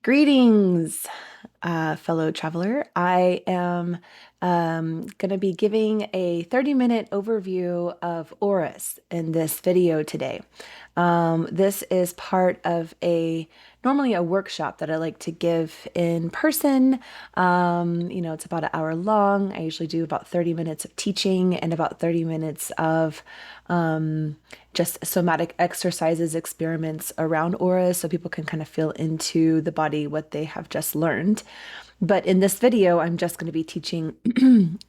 Greetings, fellow traveler. I am going to be giving a 30-minute overview of auras in this video today. This is part of normally a workshop that I like to give in person. It's about an hour long. I usually do about 30 minutes of teaching and about 30 minutes of just somatic exercises, experiments around auras so people can kind of feel into the body what they have just learned. But in this video, I'm just going to be teaching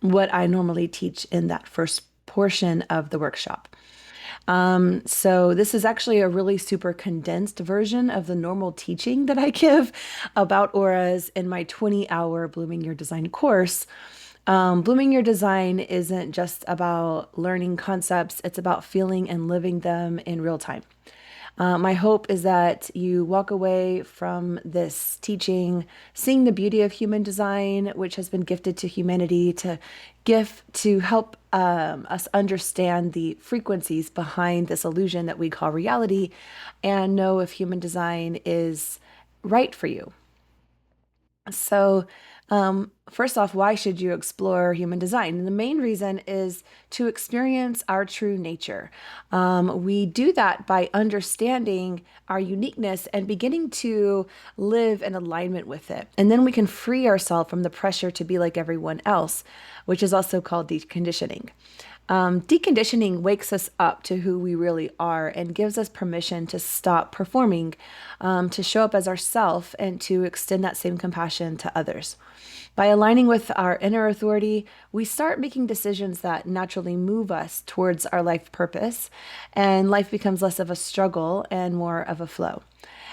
what I normally teach in that first portion of the workshop. So this is actually a really super condensed version of the normal teaching that I give about auras in my 20-hour Blooming Your Design course. Blooming Your Design isn't just about learning concepts, it's about feeling and living them in real time. My hope is that you walk away from this teaching seeing the beauty of human design, which has been gifted to humanity to help us understand the frequencies behind this illusion that we call reality and know if human design is right for you. So, first off, why should you explore human design? And the main reason is to experience our true nature. We do that by understanding our uniqueness and beginning to live in alignment with it. And then we can free ourselves from the pressure to be like everyone else, which is also called deconditioning. Deconditioning wakes us up to who we really are and gives us permission to stop performing, to show up as ourself and to extend that same compassion to others. By aligning with our inner authority, we start making decisions that naturally move us towards our life purpose, and life becomes less of a struggle and more of a flow.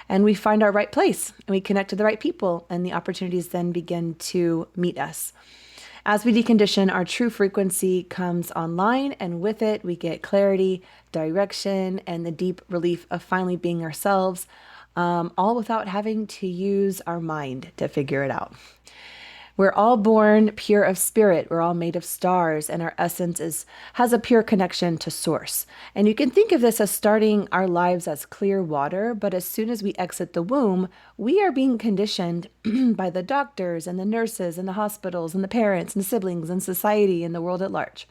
And we find our right place, and we connect to the right people, and the opportunities then begin to meet us. As we decondition, our true frequency comes online, and with it, we get clarity, direction, and the deep relief of finally being ourselves, all without having to use our mind to figure it out. We're all born pure of spirit. We're all made of stars, and our essence has a pure connection to source. And you can think of this as starting our lives as clear water, but as soon as we exit the womb, we are being conditioned by the doctors and the nurses and the hospitals and the parents and the siblings and society and the world at large.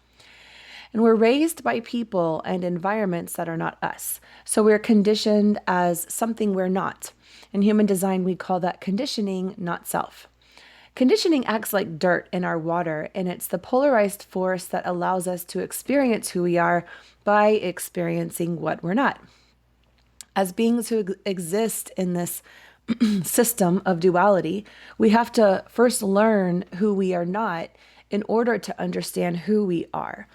And we're raised by people and environments that are not us. So we're conditioned as something we're not. In human design, we call that conditioning, not self. Conditioning acts like dirt in our water, and it's the polarized force that allows us to experience who we are by experiencing what we're not. As beings who exist in this system of duality, we have to first learn who we are not in order to understand who we are.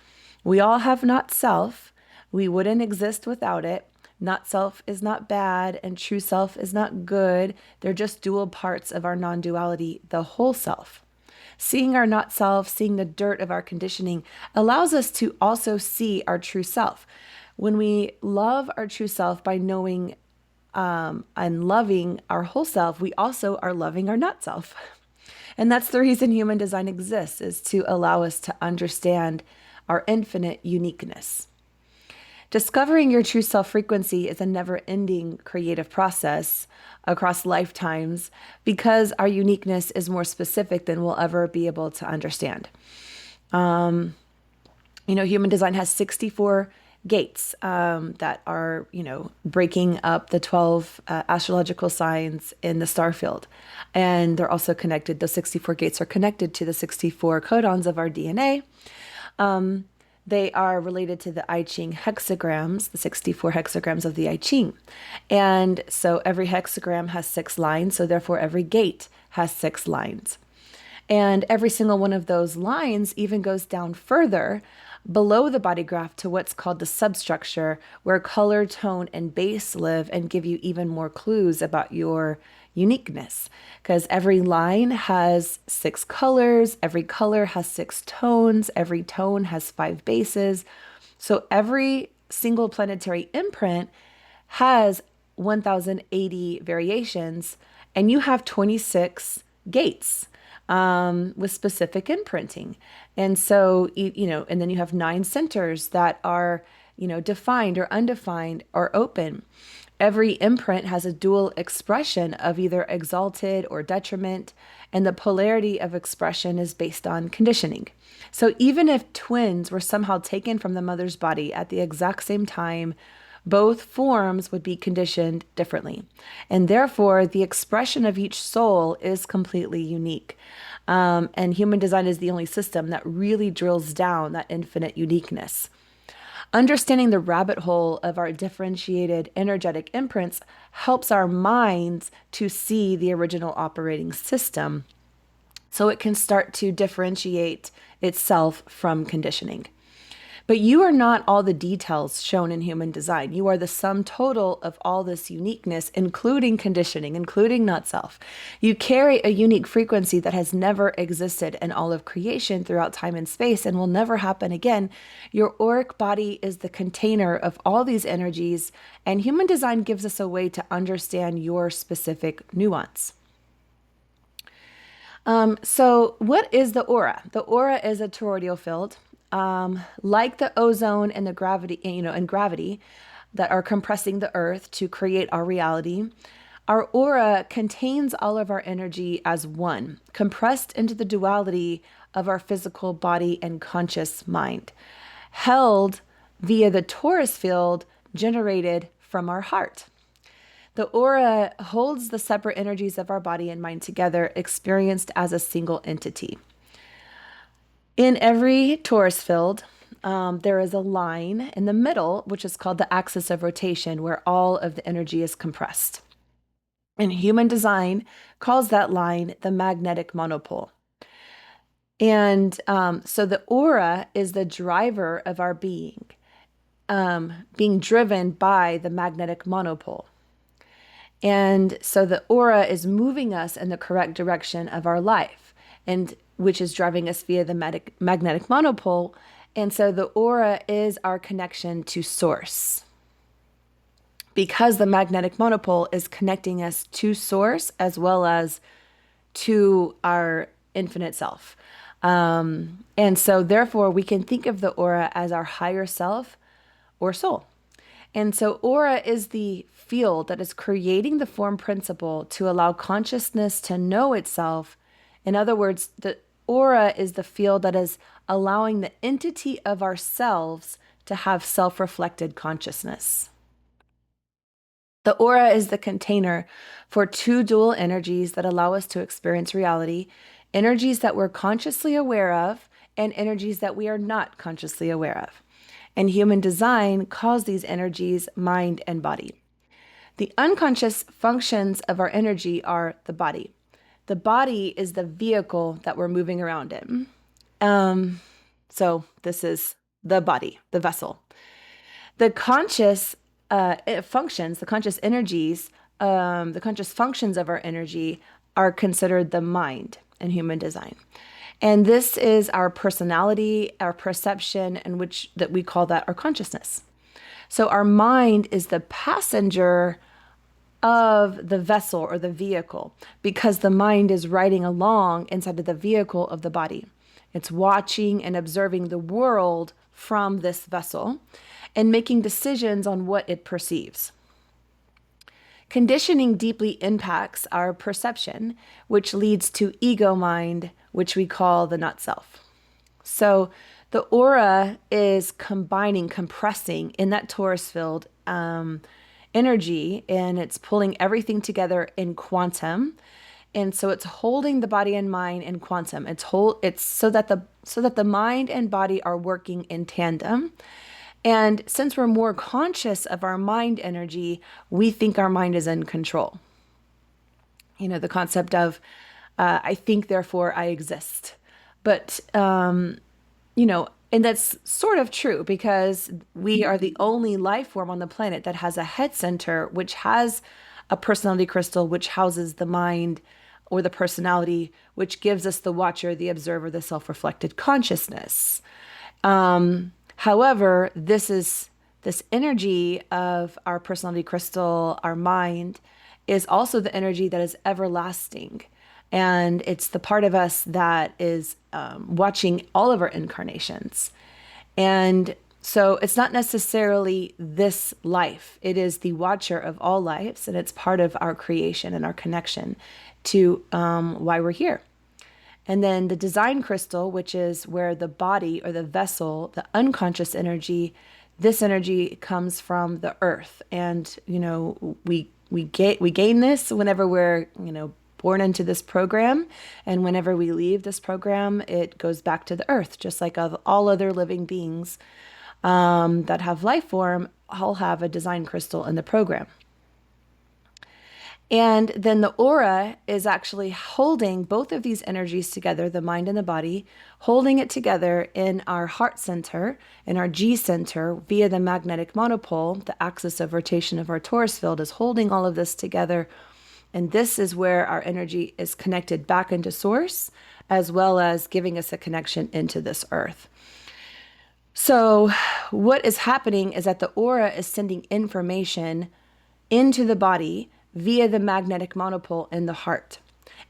We all have not self. We wouldn't exist without it. Not self is not bad, and true self is not good. They're just dual parts of our non-duality, the whole self. Seeing our not self, seeing the dirt of our conditioning, allows us to also see our true self. When we love our true self by knowing and loving our whole self, we also are loving our not self. And that's the reason human design exists, is to allow us to understand our infinite uniqueness. Discovering your true self frequency is a never-ending creative process across lifetimes because our uniqueness is more specific than we'll ever be able to understand. Human design has 64 gates that are, breaking up the 12 astrological signs in the star field. And they're also connected. Those 64 gates are connected to the 64 codons of our DNA. They are related to the I Ching hexagrams, the 64 hexagrams of the I Ching. And so every hexagram has 6 lines, so therefore every gate has 6 lines. And every single one of those lines even goes down further below the body graph to what's called the substructure, where color, tone, and base live and give you even more clues about your uniqueness, because every line has 6 colors, every color has 6 tones, every tone has 5 bases. So every single planetary imprint has 1080 variations, and you have 26 gates with specific imprinting. And so, and then you have 9 centers that are, defined or undefined or open. Every imprint has a dual expression of either exalted or detriment, and the polarity of expression is based on conditioning. So even if twins were somehow taken from the mother's body at the exact same time, both forms would be conditioned differently. And therefore, the expression of each soul is completely unique. And human design is the only system that really drills down that infinite uniqueness. Understanding the rabbit hole of our differentiated energetic imprints helps our minds to see the original operating system so it can start to differentiate itself from conditioning. But you are not all the details shown in human design. You are the sum total of all this uniqueness, including conditioning, including not self. You carry a unique frequency that has never existed in all of creation throughout time and space and will never happen again. Your auric body is the container of all these energies, and human design gives us a way to understand your specific nuance. So what is the aura? The aura is a toroidal field. Like the ozone and the gravity, and gravity that are compressing the earth to create our reality, our aura contains all of our energy as one, compressed into the duality of our physical body and conscious mind, held via the torus field generated from our heart. The aura holds the separate energies of our body and mind together, experienced as a single entity. In every torus field, there is a line in the middle, which is called the axis of rotation, where all of the energy is compressed. And human design calls that line the magnetic monopole. And so the aura is the driver of our being driven by the magnetic monopole. And so the aura is moving us in the correct direction of our life, and which is driving us via the magnetic monopole. And so the aura is our connection to source, because the magnetic monopole is connecting us to source as well as to our infinite self. And so therefore we can think of the aura as our higher self or soul. And so aura is the field that is creating the form principle to allow consciousness to know itself. In other words, the aura is the field that is allowing the entity of ourselves to have self-reflected consciousness. The aura is the container for two dual energies that allow us to experience reality, energies that we're consciously aware of and energies that we are not consciously aware of. And human design calls these energies mind and body. The unconscious functions of our energy are the body. The body is the vehicle that we're moving around in. So this is the body, the vessel. The conscious functions, the conscious energies, the conscious functions of our energy are considered the mind in human design. And this is our personality, our perception, and which that we call that our consciousness. So our mind is the passenger of the vessel or the vehicle, because the mind is riding along inside of the vehicle of the body. It's watching and observing the world from this vessel and making decisions on what it perceives. Conditioning deeply impacts our perception, which leads to ego mind, which we call the not self. So the aura is compressing in that torus field energy, and it's pulling everything together in quantum. And so it's holding the body and mind in quantum. It's so that the mind and body are working in tandem. And since we're more conscious of our mind energy, we think our mind is in control. The concept of I think, therefore I exist. But, and that's sort of true, because we are the only life form on the planet that has a head center, which has a personality crystal, which houses the mind or the personality, which gives us the watcher, the observer, the self-reflected consciousness. However, this energy of our personality crystal, our mind, is also the energy that is everlasting. And it's the part of us that is watching all of our incarnations. And So it's not necessarily this life. It is the watcher of all lives, and it's part of our creation and our connection to why we're here. And then the design crystal, which is where the body or the vessel, the unconscious energy, this energy comes from the earth. And, we gain this whenever we're, born into this program. And whenever we leave this program, it goes back to the earth, just like all other living beings that have life form all have a design crystal in the program. And then the aura is actually holding both of these energies together, the mind and the body, holding it together in our heart center, in our G center, via the magnetic monopole. The axis of rotation of our torus field is holding all of this together. And this is where our energy is connected back into source, as well as giving us a connection into this earth. So what is happening is that the aura is sending information into the body via the magnetic monopole in the heart.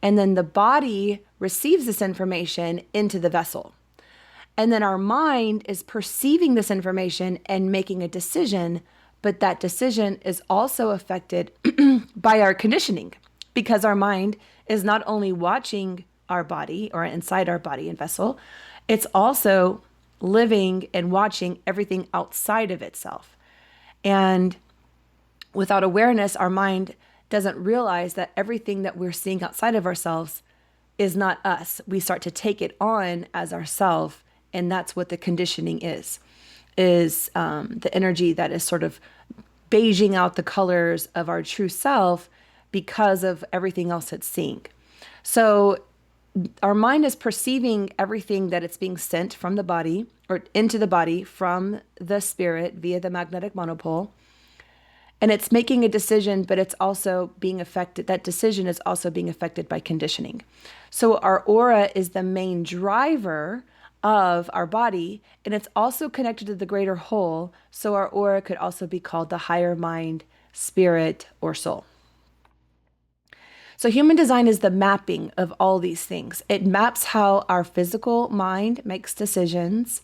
And then the body receives this information into the vessel. And then our mind is perceiving this information and making a decision, but that decision is also affected by our conditioning, because our mind is not only watching our body or inside our body and vessel, it's also living and watching everything outside of itself. And without awareness, our mind doesn't realize that everything that we're seeing outside of ourselves is not us. We start to take it on as ourself, and that's what the conditioning is the energy that is sort of beiging out the colors of our true self because of everything else it's seeing. So our mind is perceiving everything that it's being sent from the body or into the body from the spirit via the magnetic monopole. And it's making a decision, but it's also being affected. That decision is also being affected by conditioning. So our aura is the main driver of our body, and it's also connected to the greater whole. So our aura could also be called the higher mind, spirit, or soul. So human design is the mapping of all these things. It maps how our physical mind makes decisions.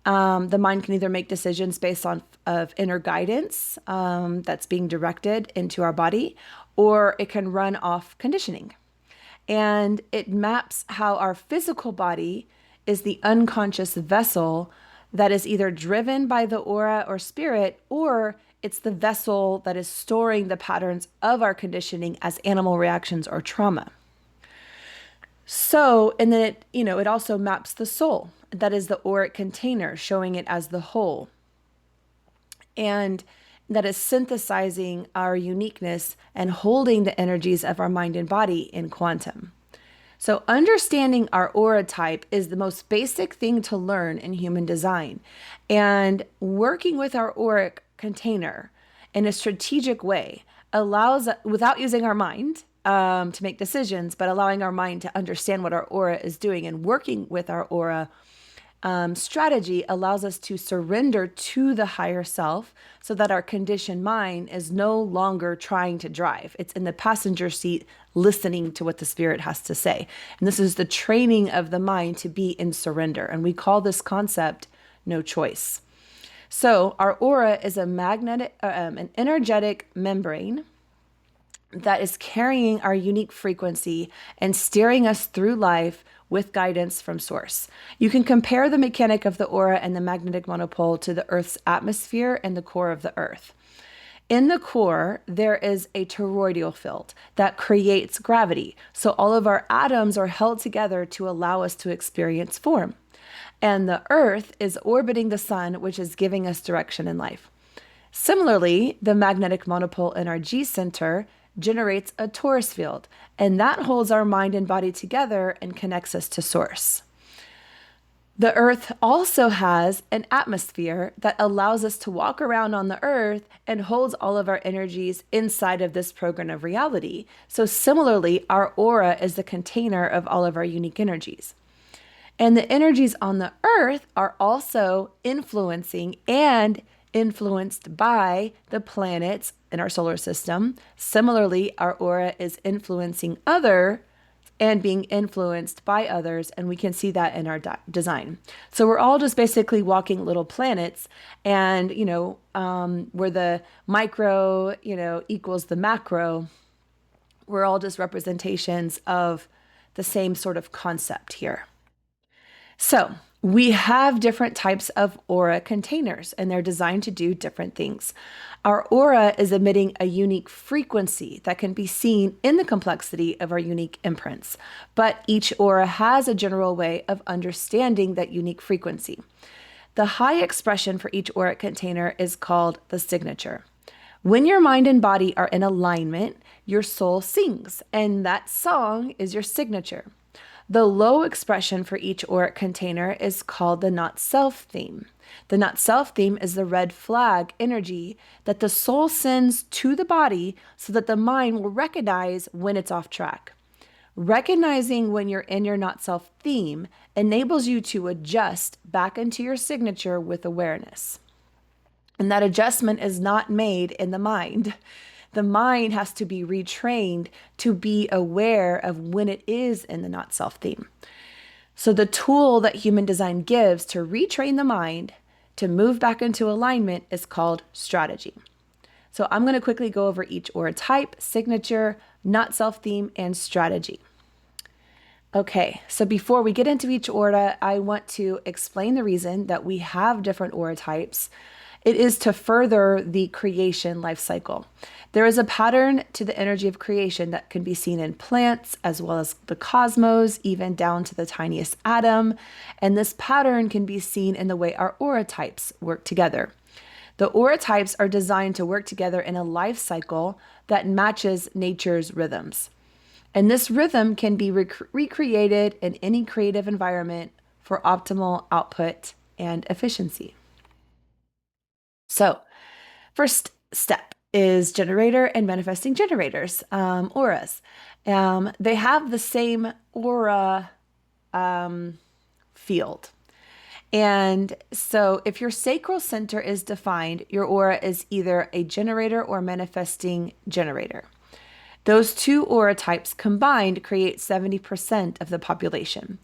The mind can either make decisions based on of inner guidance that's being directed into our body, or it can run off conditioning. And it maps how our physical body is the unconscious vessel that is either driven by the aura or spirit, or it's the vessel that is storing the patterns of our conditioning as animal reactions or trauma. So, and then it also maps the soul. That is the auric container, showing it as the whole. And that is synthesizing our uniqueness and holding the energies of our mind and body in quantum. So understanding our aura type is the most basic thing to learn in human design. And working with our auric container in a strategic way allows, without using our mind to make decisions, but allowing our mind to understand what our aura is doing, and working with our aura strategy allows us to surrender to the higher self, so that our conditioned mind is no longer trying to drive. It's in the passenger seat listening to what the spirit has to say. And this is the training of the mind to be in surrender. And we call this concept no choice. So our aura is a magnetic, an energetic membrane that is carrying our unique frequency and steering us through life with guidance from source. You can compare the mechanic of the aura and the magnetic monopole to the Earth's atmosphere and the core of the Earth. In the core, there is a toroidal field that creates gravity. So all of our atoms are held together to allow us to experience form. And the Earth is orbiting the sun, which is giving us direction in life. Similarly, the magnetic monopole in our G center generates a torus field, and that holds our mind and body together and connects us to source. The Earth also has an atmosphere that allows us to walk around on the Earth and holds all of our energies inside of this program of reality. So similarly, our aura is the container of all of our unique energies. And the energies on the Earth are also influencing and influenced by the planets in our solar system. Similarly, our aura is influencing other and being influenced by others. And we can see that in our design. So we're all just basically walking little planets, and, where the micro, equals the macro, we're all just representations of the same sort of concept here. So we have different types of aura containers, and they're designed to do different things. Our aura is emitting a unique frequency that can be seen in the complexity of our unique imprints, but each aura has a general way of understanding that unique frequency. The high expression for each auric container is called the signature. When your mind and body are in alignment, your soul sings, and that song is your signature. The low expression for each auric container is called the not self theme. The not self theme is the red flag energy that the soul sends to the body so that the mind will recognize when it's off track. Recognizing when you're in your not self theme enables you to adjust back into your signature with awareness. And that adjustment is not made in the mind. The mind has to be retrained to be aware of when it is in the not self theme. So the tool that human design gives to retrain the mind to move back into alignment is called strategy. So I'm going to quickly go over each aura type, signature, not self theme, and strategy. Okay, so before we get into each aura, I want to explain the reason that we have different aura types. It is to further the creation life cycle. There is a pattern to the energy of creation that can be seen in plants as well as the cosmos, even down to the tiniest atom. And this pattern can be seen in the way our aura types work together. The aura types are designed to work together in a life cycle that matches nature's rhythms. And this rhythm can be recreated in any creative environment for optimal output and efficiency. So, first step is generator and manifesting generators, auras. They have the same aura field. And so if your sacral center is defined, your aura is either a generator or manifesting generator. Those two aura types combined create 70% of the population.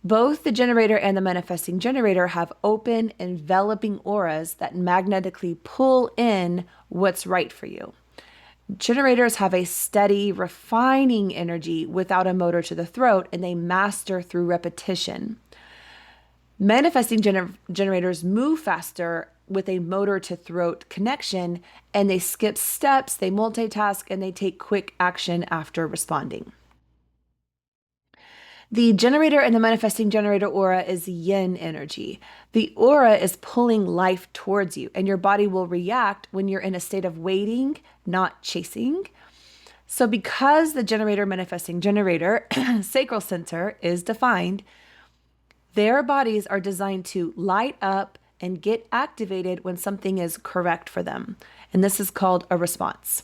Both the generator and the manifesting generator have open, enveloping auras that magnetically pull in what's right for you. Generators have a steady, refining energy without a motor to the throat, and they master through repetition. Manifesting generators move faster with a motor to throat connection, and they skip steps, they multitask, and they take quick action after responding. The generator and the manifesting generator aura is yin energy. The aura is pulling life towards you, and your body will react when you're in a state of waiting, not chasing. So because the generator manifesting generator sacral center is defined, their bodies are designed to light up and get activated when something is correct for them. And this is called a response.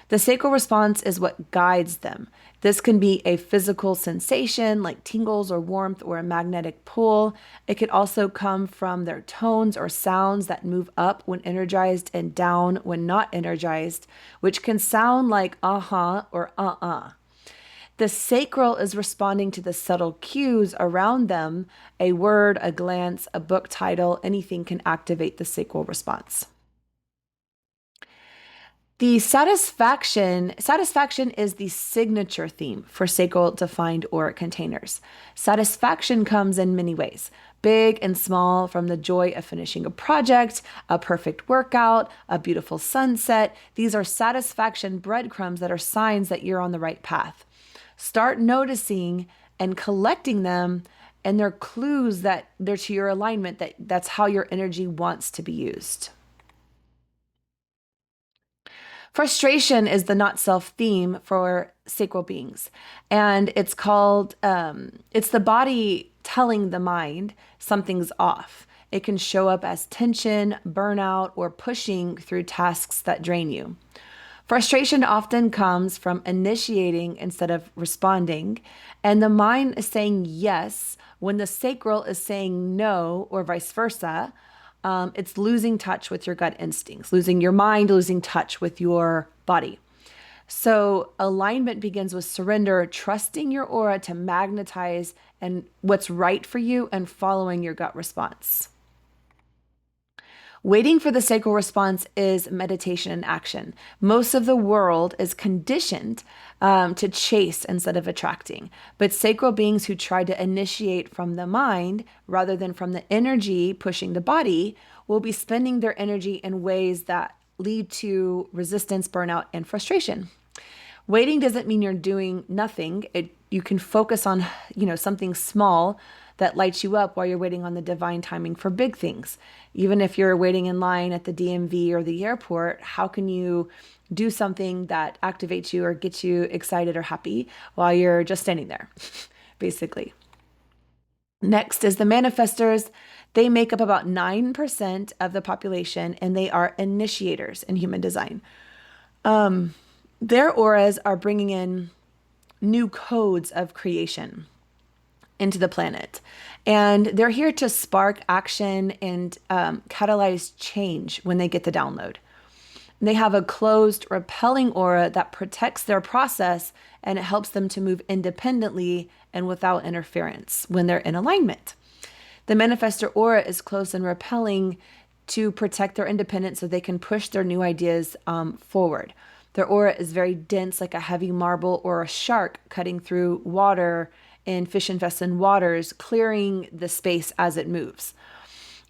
The sacral response is what guides them. This can be a physical sensation like tingles or warmth or a magnetic pull. It could also come from their tones or sounds that move up when energized and down when not energized, which can sound like uh-huh or uh-uh. The sacral is responding to the subtle cues around them. A word, a glance, a book title, anything can activate the sacral response. The satisfaction is the signature theme for sacral defined auric containers. Satisfaction comes in many ways, big and small, from the joy of finishing a project, a perfect workout, a beautiful sunset. These are satisfaction breadcrumbs that are signs that you're on the right path. Start noticing and collecting them, and they're clues that they're to your alignment, that's how your energy wants to be used. Frustration is the not self theme for sacral beings. And it's called, it's the body telling the mind something's off. It can show up as tension, burnout, or pushing through tasks that drain you. Frustration often comes from initiating instead of responding. And the mind is saying yes when the sacral is saying no, or vice versa. It's losing touch with your gut instincts, losing your mind, losing touch with your body. So alignment begins with surrender, trusting your aura to magnetize and what's right for you and following your gut response. Waiting for the sacral response is meditation and action. Most of the world is conditioned to chase instead of attracting. But sacral beings who try to initiate from the mind rather than from the energy pushing the body will be spending their energy in ways that lead to resistance, burnout, and frustration. Waiting doesn't mean you're doing nothing. You can focus on, something small that lights you up while you're waiting on the divine timing for big things. Even if you're waiting in line at the DMV or the airport, how can you do something that activates you or gets you excited or happy while you're just standing there, basically? Next is the manifestors. They make up about 9% of the population, and they are initiators in human design. Their auras are bringing in new codes of creation into the planet. And they're here to spark action and catalyze change when they get the download. They have a closed, repelling aura that protects their process, and it helps them to move independently and without interference when they're in alignment. The manifestor aura is closed and repelling to protect their independence so they can push their new ideas forward. Their aura is very dense, like a heavy marble or a shark cutting through water in fish-infested waters, clearing the space as it moves.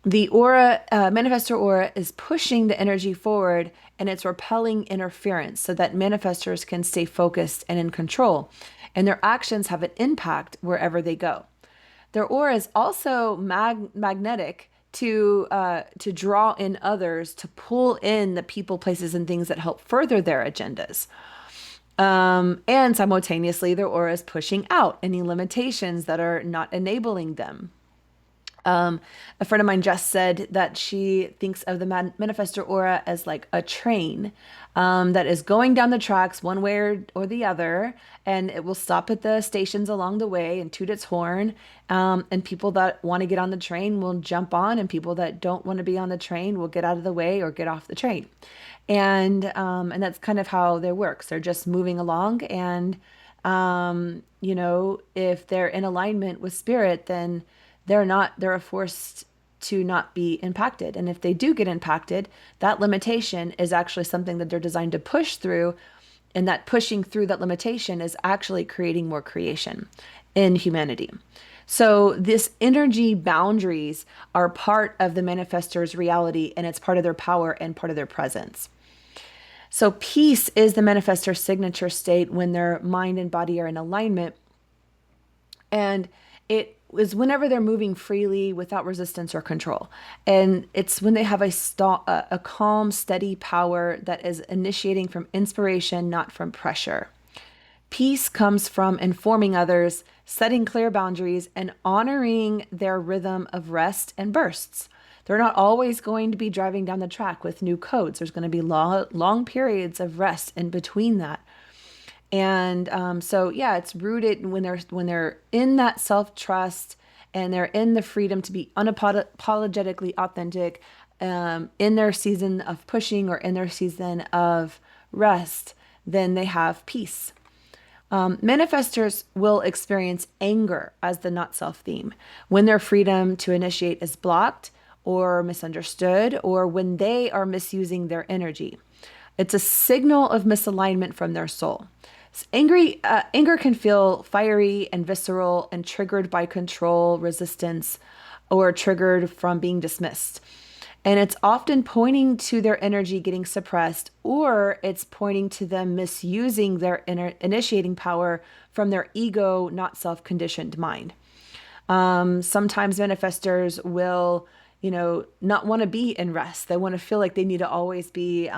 The aura, manifestor aura, is pushing the energy forward, and it's repelling interference so that manifestors can stay focused and in control, and their actions have an impact wherever they go. Their aura is also magnetic to draw in others, to pull in the people, places, and things that help further their agendas. And simultaneously, their aura is pushing out any limitations that are not enabling them. A friend of mine just said that she thinks of the manifestor aura as like a train that is going down the tracks one way or the other, and it will stop at the stations along the way and toot its horn. And people that want to get on the train will jump on, and people that don't want to be on the train will get out of the way or get off the train. And that's kind of how they work. They're just moving along, and if they're in alignment with spirit, then they're forced to not be impacted. And if they do get impacted, that limitation is actually something that they're designed to push through. And that pushing through that limitation is actually creating more creation in humanity. So this energy boundaries are part of the manifestor's reality, and it's part of their power and part of their presence. So peace is the manifestor's signature state when their mind and body are in alignment. And it is whenever they're moving freely without resistance or control. And it's when they have a calm, steady power that is initiating from inspiration, not from pressure. Peace comes from informing others, setting clear boundaries, and honoring their rhythm of rest and bursts. They're not always going to be driving down the track with new codes. There's going to be long periods of rest in between that. And so, yeah, it's rooted when they're in that self-trust, and they're in the freedom to be unapologetically authentic in their season of pushing or in their season of rest, then they have peace. Manifestors will experience anger as the not self theme when their freedom to initiate is blocked or misunderstood, or when they are misusing their energy. It's a signal of misalignment from their soul. Anger can feel fiery and visceral and triggered by control, resistance, or triggered from being dismissed. And it's often pointing to their energy getting suppressed, or it's pointing to them misusing their initiating power from their ego, not self-conditioned mind. Sometimes manifestors will, not want to be in rest. They want to feel like they need to always be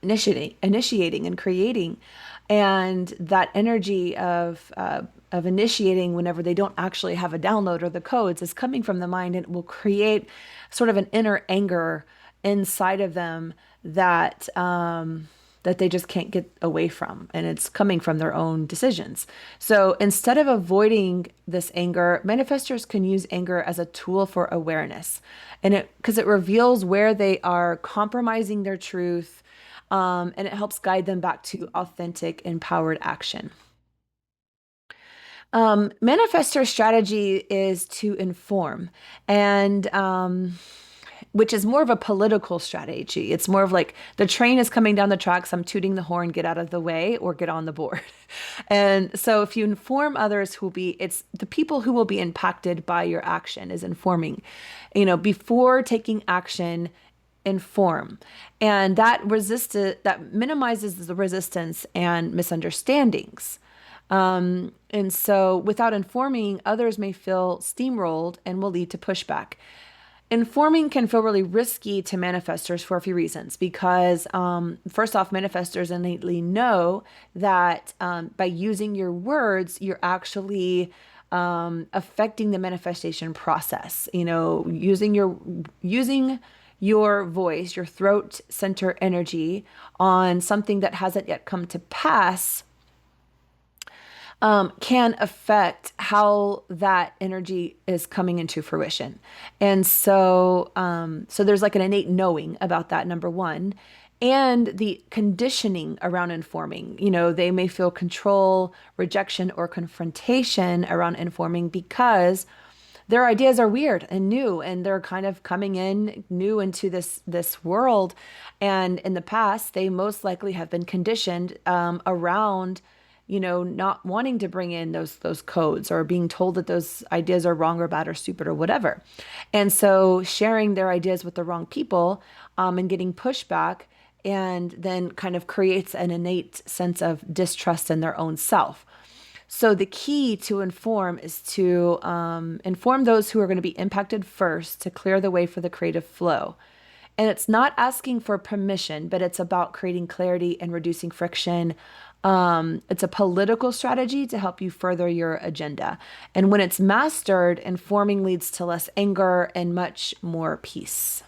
initiating and creating. And that energy of initiating whenever they don't actually have a download or the codes is coming from the mind, and it will create sort of an inner anger inside of them that that they just can't get away from, and it's coming from their own decisions. So instead of avoiding this anger, manifestors can use anger as a tool for awareness, and because it reveals where they are compromising their truth, and it helps guide them back to authentic, empowered action. Manifestor strategy is to inform, and which is more of a political strategy. It's more of like the train is coming down the tracks, I'm tooting the horn, get out of the way or get on the board. And so if you inform others it's the people who will be impacted by your action is informing. Before taking action, inform. And that minimizes the resistance and misunderstandings. And so without informing, others may feel steamrolled and will lead to pushback. Informing can feel really risky to manifestors for a few reasons, because first off, manifestors innately know that by using your words, you're actually affecting the manifestation process. Using your voice, your throat center energy on something that hasn't yet come to pass can affect how that energy is coming into fruition. And so there's like an innate knowing about that, number one, and the conditioning around informing. They may feel control, rejection, or confrontation around informing because their ideas are weird and new, and they're kind of coming in new into this world. And in the past, they most likely have been conditioned around not wanting to bring in those codes, or being told that those ideas are wrong or bad or stupid or whatever. And so sharing their ideas with the wrong people and getting pushback, and then kind of creates an innate sense of distrust in their own self. So the key to inform is to inform those who are going to be impacted first, to clear the way for the creative flow. And it's not asking for permission, but it's about creating clarity and reducing friction. It's a political strategy to help you further your agenda. And when it's mastered, informing leads to less anger and much more peace.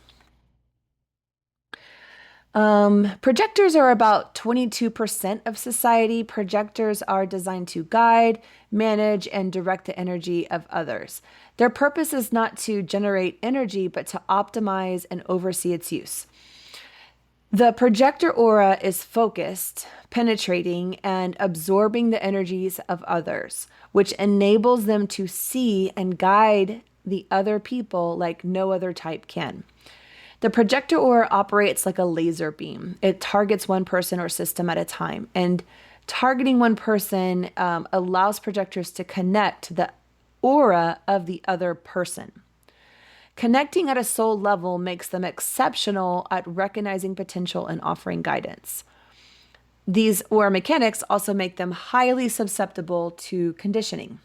Projectors are about 22% of society. Projectors are designed to guide, manage, and direct the energy of others. Their purpose is not to generate energy, but to optimize and oversee its use. The projector aura is focused, penetrating, and absorbing the energies of others, which enables them to see and guide the other people like no other type can. The projector aura operates like a laser beam. It targets one person or system at a time, and targeting one person allows projectors to connect the aura of the other person. Connecting at a soul level makes them exceptional at recognizing potential and offering guidance. These aura mechanics also make them highly susceptible to conditioning.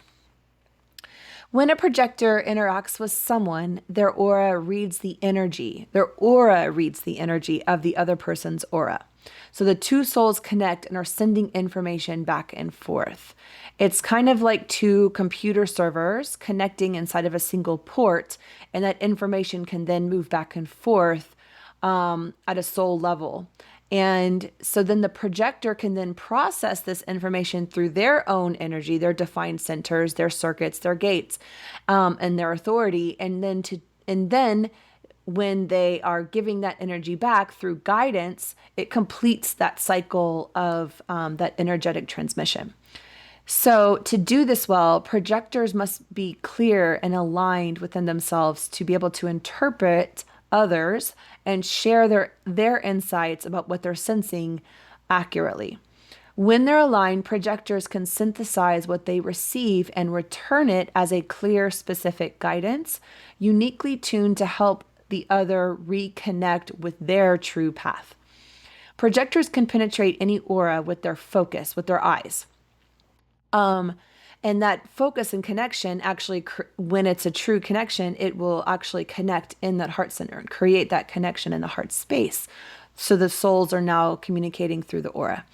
When a projector interacts with someone, their aura reads the energy. Their aura reads the energy of the other person's aura. So the two souls connect and are sending information back and forth. It's kind of like two computer servers connecting inside of a single port, and that information can then move back and forth at a soul level. And so then the projector can then process this information through their own energy, their defined centers, their circuits, their gates, and their authority. And then when they are giving that energy back through guidance, it completes that cycle of that energetic transmission. So to do this well, projectors must be clear and aligned within themselves to be able to interpret others and share their insights about what they're sensing accurately. When they're aligned, projectors can synthesize what they receive and return it as a clear, specific guidance, uniquely tuned to help the other reconnect with their true path. Projectors can penetrate any aura with their focus, with their eyes. And that focus and connection actually, when it's a true connection, it will actually connect in that heart center and create that connection in the heart space. So the souls are now communicating through the aura.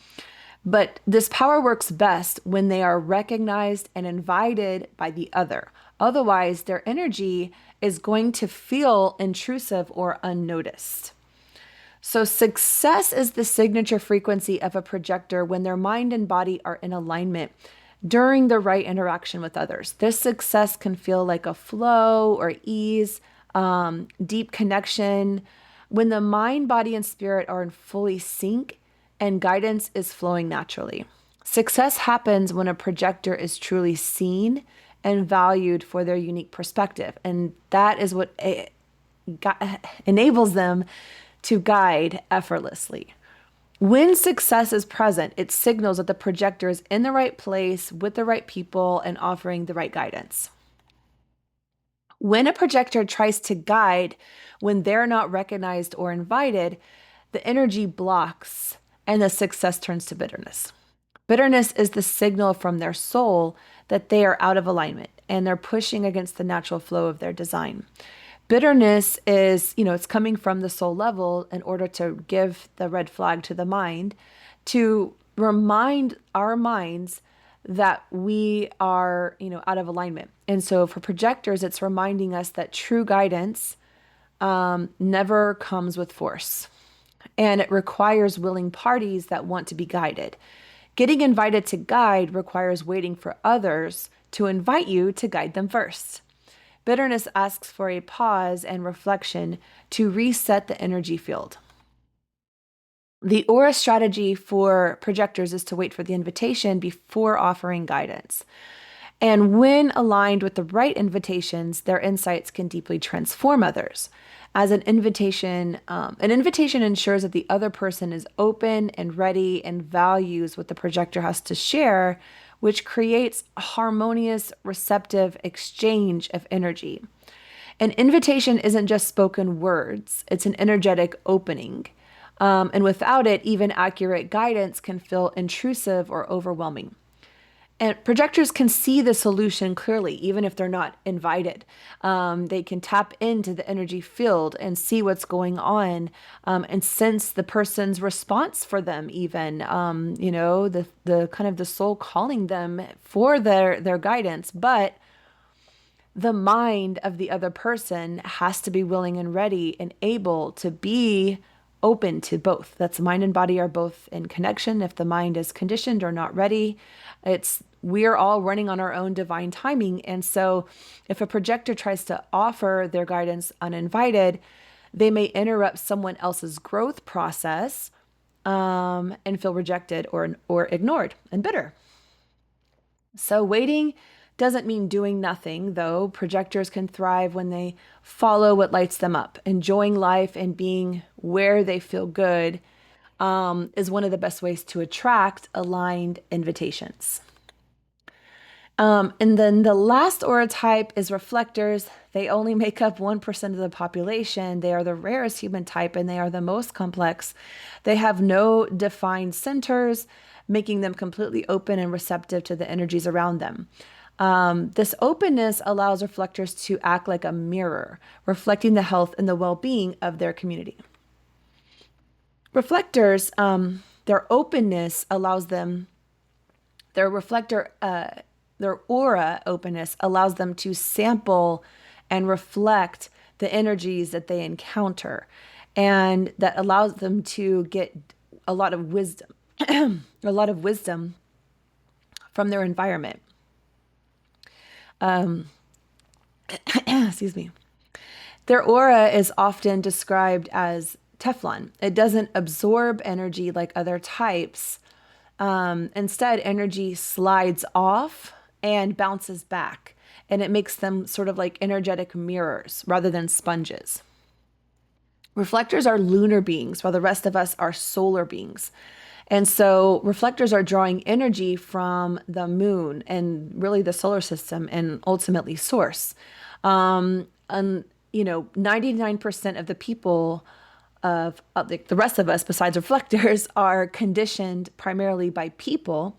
But this power works best when they are recognized and invited by the other. Otherwise, their energy is going to feel intrusive or unnoticed. So success is the signature frequency of a projector when their mind and body are in alignment during the right interaction with others. This success can feel like a flow or ease, deep connection, when the mind, body, and spirit are in fully sync and guidance is flowing naturally. Success happens when a projector is truly seen and valued for their unique perspective. And that is what enables them to guide effortlessly. When success is present, it signals that the projector is in the right place with the right people and offering the right guidance. When a projector tries to guide when they're not recognized or invited, the energy blocks and the success turns to bitterness. Bitterness is the signal from their soul that they are out of alignment and they're pushing against the natural flow of their design. Bitterness is, it's coming from the soul level in order to give the red flag to the mind to remind our minds that we are, out of alignment. And so for projectors, it's reminding us that true guidance never comes with force. And it requires willing parties that want to be guided. Getting invited to guide requires waiting for others to invite you to guide them first. Bitterness asks for a pause and reflection to reset the energy field. The aura strategy for projectors is to wait for the invitation before offering guidance. And when aligned with the right invitations, their insights can deeply transform others. As an invitation ensures that the other person is open and ready and values what the projector has to share, which creates a harmonious, receptive exchange of energy. An invitation isn't just spoken words, it's an energetic opening. And without it, even accurate guidance can feel intrusive or overwhelming. And projectors can see the solution clearly, even if they're not invited. They can tap into the energy field and see what's going on and sense the person's response for them even, the kind of the soul calling them for their guidance. But the mind of the other person has to be willing and ready and able to be open to both. That's mind and body are both in connection. If the mind is conditioned or not ready, we're all running on our own divine timing. And so if a projector tries to offer their guidance uninvited, they may interrupt someone else's growth process and feel rejected or ignored and bitter. So waiting doesn't mean doing nothing, though. Projectors can thrive when they follow what lights them up. Enjoying life and being where they feel good is one of the best ways to attract aligned invitations. And then the last aura type is reflectors. They only make up 1% of the population. They are the rarest human type and they are the most complex. They have no defined centers, making them completely open and receptive to the energies around them. This openness allows reflectors to act like a mirror, reflecting the health and the well-being of their community. Reflectors, their openness allows them, their aura openness allows them to sample and reflect the energies that they encounter, and that allows them to get a lot of wisdom, from their environment. Excuse me. Their aura is often described as Teflon. It doesn't absorb energy like other types. Instead, energy slides off and bounces back, and it makes them sort of like energetic mirrors rather than sponges. Reflectors are lunar beings, while the rest of us are solar beings. And so reflectors are drawing energy from the moon and really the solar system and ultimately source. 99% of the people of the rest of us, besides reflectors, are conditioned primarily by people.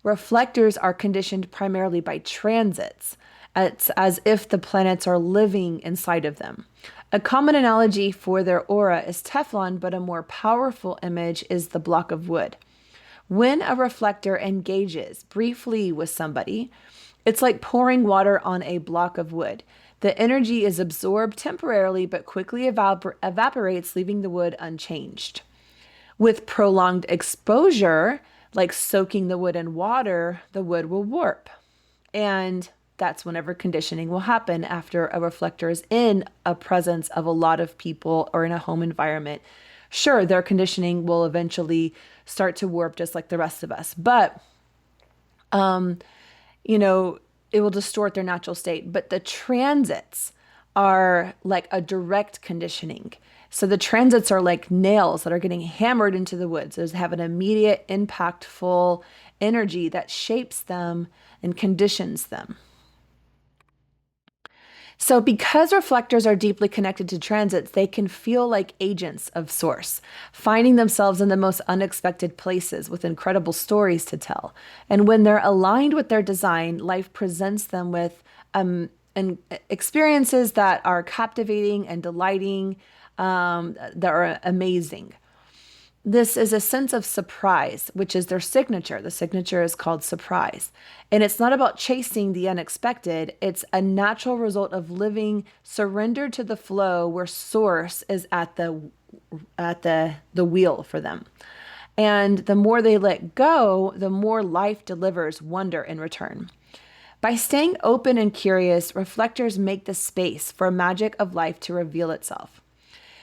Reflectors are conditioned primarily by transits. It's as if the planets are living inside of them. A common analogy for their aura is Teflon, but a more powerful image is the block of wood. When a reflector engages briefly with somebody, it's like pouring water on a block of wood. The energy is absorbed temporarily, but quickly evaporates, leaving the wood unchanged. With prolonged exposure, like soaking the wood in water, the wood will warp. And that's whenever conditioning will happen after a reflector is in a presence of a lot of people or in a home environment. Sure, their conditioning will eventually start to warp just like the rest of us, but you know, it will distort their natural state. But the transits are like a direct conditioning. So the transits are like nails that are getting hammered into the wood. So they have an immediate, impactful energy that shapes them and conditions them. So, because reflectors are deeply connected to transits, they can feel like agents of source, finding themselves in the most unexpected places with incredible stories to tell. And when they're aligned with their design, life presents them with experiences that are captivating and delighting, that are amazing. This is a sense of surprise, which is their signature. The signature is called surprise. And it's not about chasing the unexpected. It's a natural result of living surrendered to the flow where source is at the wheel for them. And the more they let go, the more life delivers wonder in return. By staying open and curious, reflectors make the space for magic of life to reveal itself.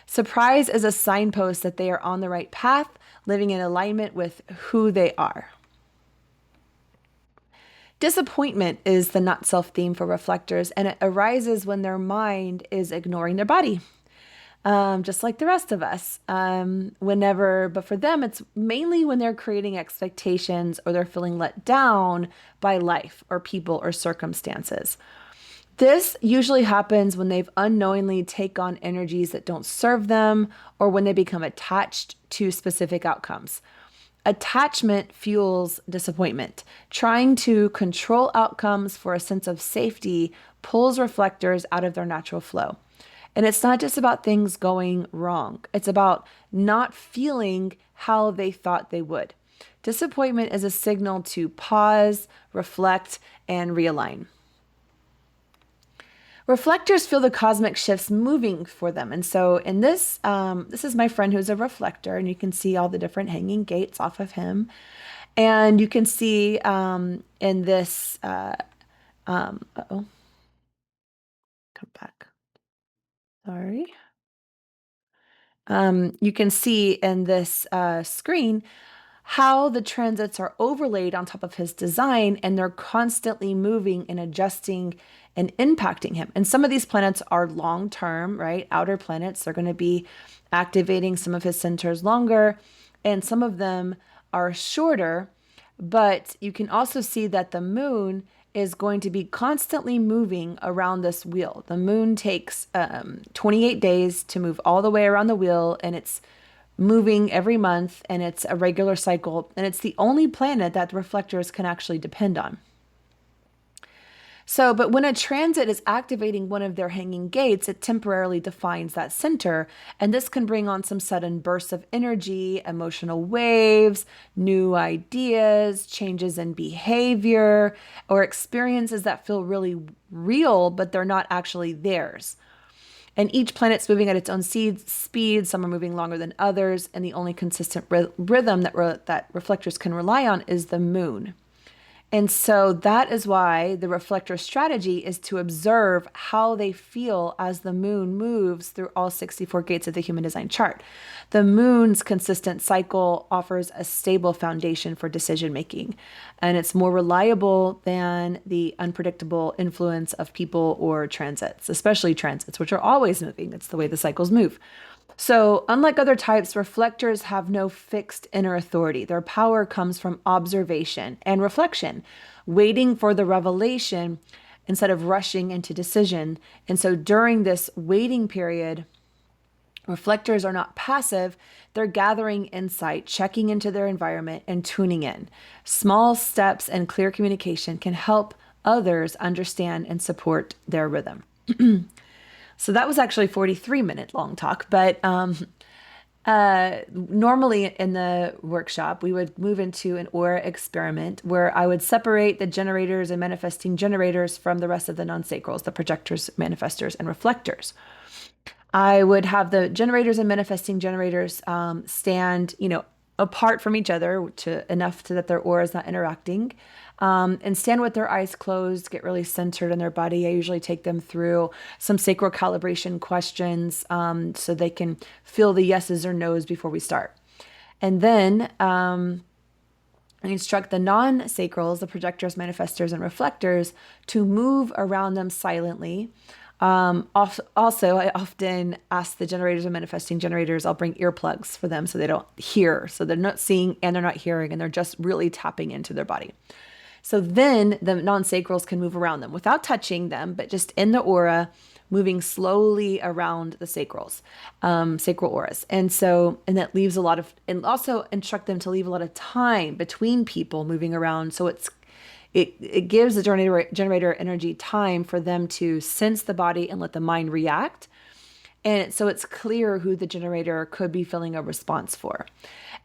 Surprise is a signpost that they are on the right path, living in alignment with who they are. Disappointment is the not self theme for reflectors, and it arises when their mind is ignoring their body, just like the rest of us. But for them, it's mainly when they're creating expectations or they're feeling let down by life or people or circumstances. This usually happens when they've unknowingly take on energies that don't serve them or when they become attached to specific outcomes. Attachment fuels disappointment. Trying to control outcomes for a sense of safety pulls reflectors out of their natural flow. And it's not just about things going wrong. It's about not feeling how they thought they would. Disappointment is a signal to pause, reflect, and realign. Reflectors feel the cosmic shifts moving for them. And so in this is my friend who's a reflector, and you can see all the different hanging gates off of him. And you can see in this, come back. Sorry. You can see in this screen how the transits are overlaid on top of his design, and they're constantly moving and adjusting and impacting him. And some of these planets are long term, right? Outer planets. They're going to be activating some of his centers longer, and some of them are shorter. But you can also see that the moon is going to be constantly moving around this wheel. The moon takes 28 days to move all the way around the wheel, and it's moving every month, and it's a regular cycle, and it's the only planet that the reflectors can actually depend on. So, but when a transit is activating one of their hanging gates, it temporarily defines that center. And this can bring on some sudden bursts of energy, emotional waves, new ideas, changes in behavior, or experiences that feel really real, but they're not actually theirs. And each planet's moving at its own speed. Some are moving longer than others. And the only consistent rhythm that reflectors can rely on is the moon. And so that is why the reflector strategy is to observe how they feel as the moon moves through all 64 gates of the human design chart. The moon's consistent cycle offers a stable foundation for decision making, and it's more reliable than the unpredictable influence of people or transits, especially transits, which are always moving. It's the way the cycles move. So, unlike other types, reflectors have no fixed inner authority. Their power comes from observation and reflection, waiting for the revelation instead of rushing into decision. And so, during this waiting period, reflectors are not passive. They're gathering insight, checking into their environment, and tuning in. Small steps and clear communication can help others understand and support their rhythm. So that was actually a 43-minute long talk, but normally in the workshop, we would move into an aura experiment where I would separate the generators and manifesting generators from the rest of the non-sacrals, the projectors, manifestors, and reflectors. I would have the generators and manifesting generators stand, apart from each other enough so that their aura is not interacting. And stand with their eyes closed, get really centered in their body. I usually take them through some sacral calibration questions so they can feel the yeses or nos before we start. And then I instruct the non-sacrals, the projectors, manifestors, and reflectors, to move around them silently. Also, I often ask the generators and manifesting generators, I'll bring earplugs for them so they don't hear. So they're not seeing and they're not hearing, and they're just really tapping into their body. So then the non-sacrals can move around them without touching them, but just in the aura, moving slowly around the sacrals, sacral auras. And that leaves a lot of, and also instruct them to leave a lot of time between people moving around. So it gives the generator energy time for them to sense the body and let the mind react. And so it's clear who the generator could be feeling a response for.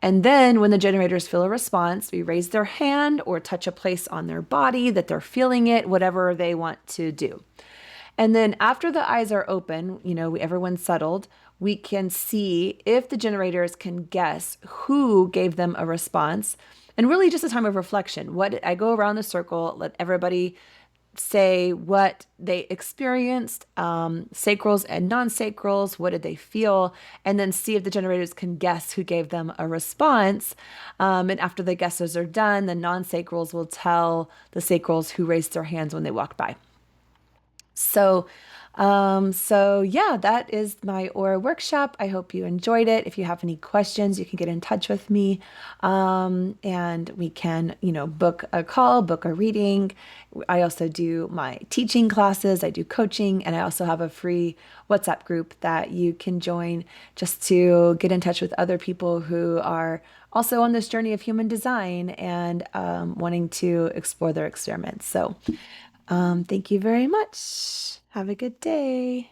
And then when the generators feel a response, we raise their hand or touch a place on their body that they're feeling it, whatever they want to do. And then after the eyes are open, everyone's settled, we can see if the generators can guess who gave them a response. And really just a time of reflection. I go around the circle, let everybody say what they experienced, sacrals and non-sacrals, what did they feel, and then see if the generators can guess who gave them a response. And after the guesses are done, the non-sacrals will tell the sacrals who raised their hands when they walked by. So yeah, that is my aura workshop. I hope you enjoyed it. If you have any questions, you can get in touch with me, and we can, book a call, book a reading. I also do my teaching classes. I do coaching, and I also have a free WhatsApp group that you can join just to get in touch with other people who are also on this journey of human design and wanting to explore their experiments. So thank you very much. Have a good day.